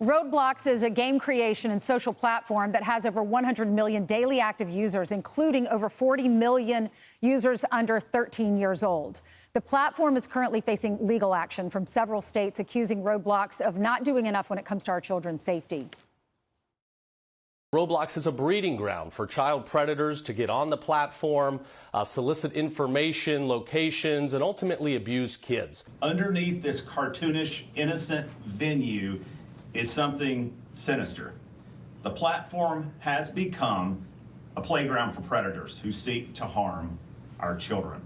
Roblox is a game creation and social platform that has over 100 million daily active users, including over 40 million users under 13 years old. The platform is currently facing legal action from several states accusing Roblox of not doing enough when it comes to our children's safety. Roblox is a breeding ground for child predators to get on the platform, solicit information, locations, and ultimately abuse kids. Underneath this cartoonish, innocent venue is something sinister. The platform has become a playground for predators who seek to harm our children.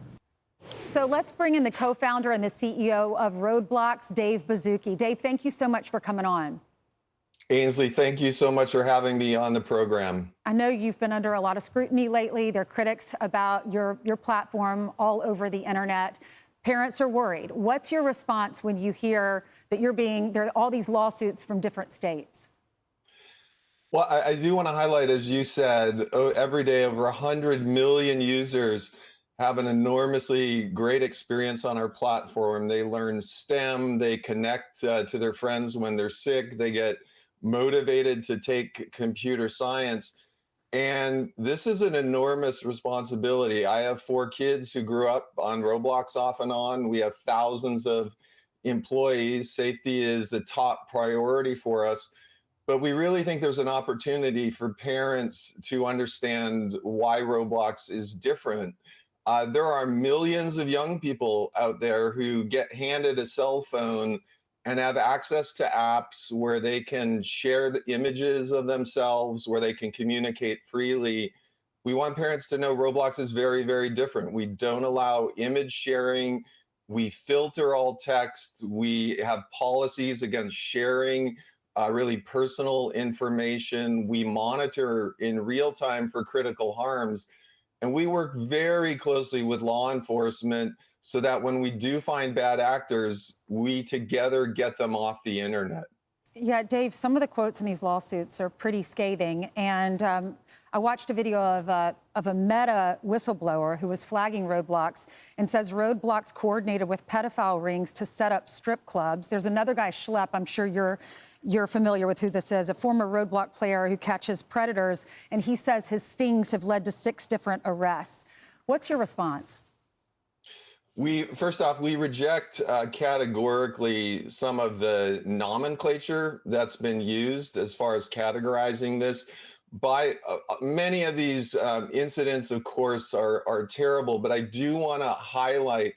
So let's bring in the co-founder and the CEO of Roblox, Dave Baszucki. Dave, thank you so much for coming on. Ainsley, thank you so much for having me on the program. I know you've been under a lot of scrutiny lately. There are critics about your platform all over the internet. Parents are worried. What's your response when you hear that there are all these lawsuits from different states? Well, I do want to highlight, as you said, every day over 100 million users have an enormously great experience on our platform. They learn STEM, they connect to their friends when they're sick, they get motivated to take computer science. And this is an enormous responsibility. I have 4 kids who grew up on Roblox off and on. We have thousands of employees. Safety is a top priority for us. But we really think there's an opportunity for parents to understand why Roblox is different. There are millions of young people out there who get handed a cell phone and have access to apps where they can share the images of themselves, where they can communicate freely. We want parents to know Roblox is very, very different. We don't allow image sharing. We filter all text. We have policies against sharing really personal information. We monitor in real time for critical harms. And we work very closely with law enforcement so that when we do find bad actors, we together get them off the internet. Yeah, Dave, some of the quotes in these lawsuits are pretty scathing. And I watched a video of a Meta whistleblower who was flagging Roblox and says Roblox coordinated with pedophile rings to set up strip clubs. There's another guy, Schlepp, I'm sure you're familiar with who this is, a former Roblox player who catches predators, and he says his stings have led to 6 different arrests. What's your response? First off, we reject categorically some of the nomenclature that's been used as far as categorizing this. By many of these incidents, of course, are terrible, but I do want to highlight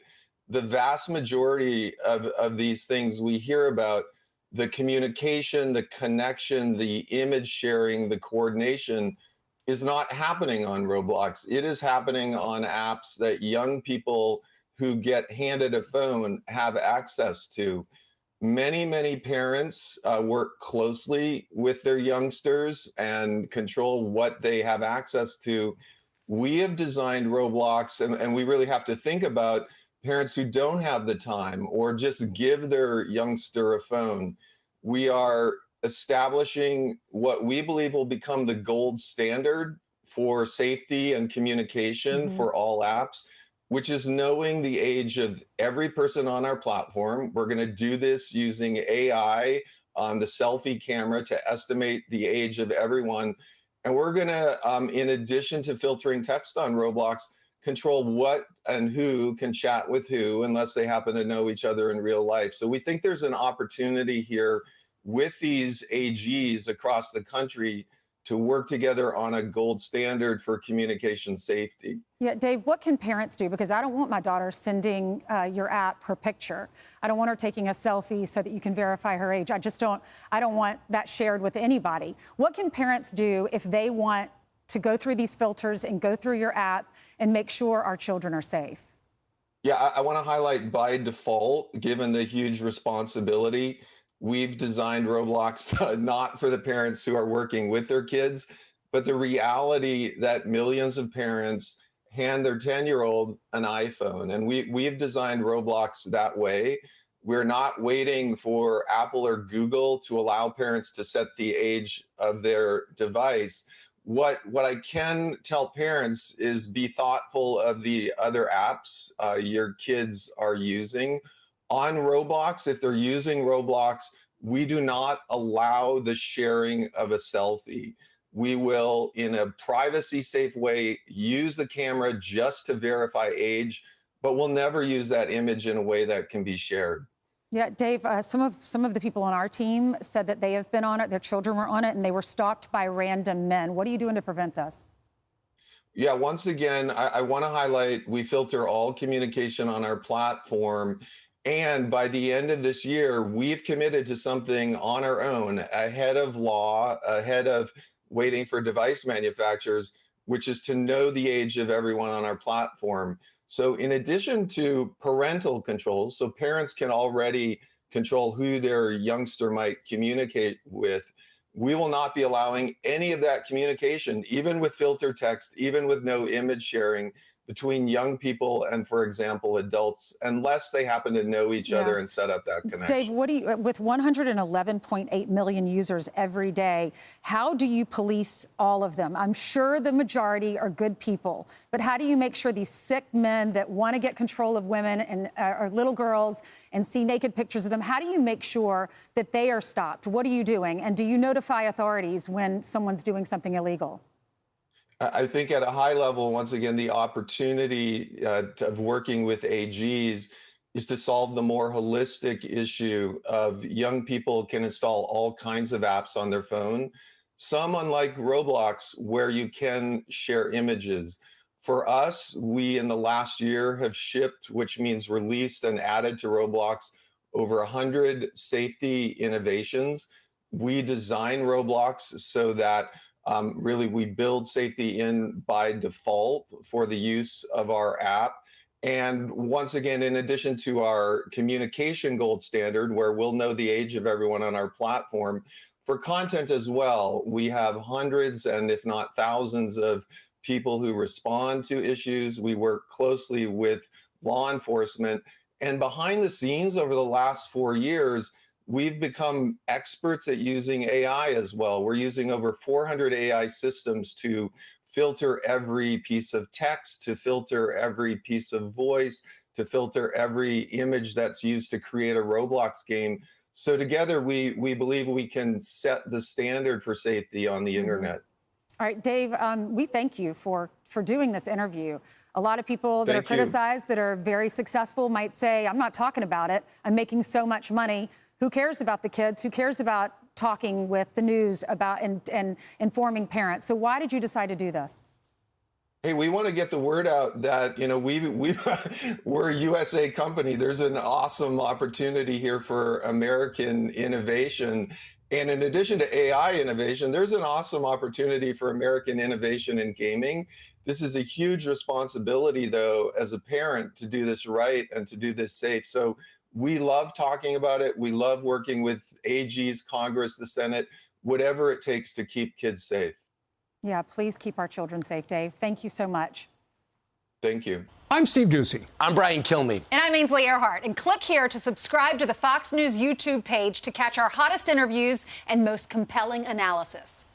the vast majority of these things we hear about. The communication, the connection, the image sharing, the coordination is not happening on Roblox. It is happening on apps that young people who get handed a phone have access to. Many, many parents work closely with their youngsters and control what they have access to. We have designed Roblox, and we really have to think about parents who don't have the time or just give their youngster a phone. We are establishing what we believe will become the gold standard for safety and communication for all apps, which is knowing the age of every person on our platform. We're going to do this using AI on the selfie camera to estimate the age of everyone. And we're going to, in addition to filtering text on Roblox, control what and who can chat with who unless they happen to know each other in real life. So we think there's an opportunity here with these AGs across the country to work together on a gold standard for communication safety. Yeah, Dave, what can parents do? Because I don't want my daughter sending your app her picture. I don't want her taking a selfie so that you can verify her age. I don't want that shared with anybody. What can parents do if they want to go through these filters and go through your app and make sure our children are safe? Yeah, I want to highlight by default, given the huge responsibility, we've designed Roblox not for the parents who are working with their kids, but the reality that millions of parents hand their 10-year-old an iPhone. And we've designed Roblox that way. We're not waiting for Apple or Google to allow parents to set the age of their device. What I can tell parents is be thoughtful of the other apps your kids are using. On Roblox, if they're using Roblox we do not allow the sharing of a selfie. We will, in a privacy safe way, use the camera just to verify age, but we'll never use that image in a way that can be shared. Yeah, Dave, some of the people on our team said that they have been on it, their children were on it, and they were stalked by random men. What are you doing to prevent this? Yeah, once again, I want to highlight we filter all communication on our platform. And by the end of this year, we've committed to something on our own, ahead of law, ahead of waiting for device manufacturers, which is to know the age of everyone on our platform. So in addition to parental controls, so parents can already control who their youngster might communicate with, we will not be allowing any of that communication, even with filter text, even with no image sharing, between young people and, for example, adults, unless they happen to know each other and set up that connection. Dave, what do you, with 111.8 million users every day, how do you police all of them? I'm sure the majority are good people, but how do you make sure these sick men that want to get control of women and or little girls and see naked pictures of them, how do you make sure that they are stopped? What are you doing? And do you notify authorities when someone's doing something illegal? I think at a high level, once again, the opportunity of working with AGs is to solve the more holistic issue of young people can install all kinds of apps on their phone. Some, unlike Roblox, where you can share images. For us, we in the last year have shipped, which means released and added to Roblox, over 100 safety innovations. We design Roblox so that really, we build safety in by default for the use of our app. And once again, in addition to our communication gold standard, where we'll know the age of everyone on our platform, for content as well, we have hundreds and if not thousands of people who respond to issues. We work closely with law enforcement. And behind the scenes over the last 4 years, we've become experts at using AI as well. We're using over 400 AI systems to filter every piece of text, to filter every piece of voice, to filter every image that's used to create a Roblox game. So together, we believe we can set the standard for safety on the internet. All right, Dave, we thank you for doing this interview. A lot of people that are criticized, that are very successful, might say, I'm not talking about it. I'm making so much money. Who cares about the kids? Who cares about talking with the news about and informing parents? So why did you decide to do this? Hey, we want to get the word out that, you know, we're a USA company. There's an awesome opportunity here for American innovation. And in addition to AI innovation, there's an awesome opportunity for American innovation in gaming. This is a huge responsibility, though, as a parent, to do this right and to do this safe. So we love talking about it. We love working with AGs, Congress, the Senate, whatever it takes to keep kids safe. Yeah, please keep our children safe, Dave. Thank you so much. Thank you. I'm Steve Doocy. I'm Brian Kilmeade. And I'm Ainsley Earhart. And click here to subscribe to the Fox News YouTube page to catch our hottest interviews and most compelling analysis.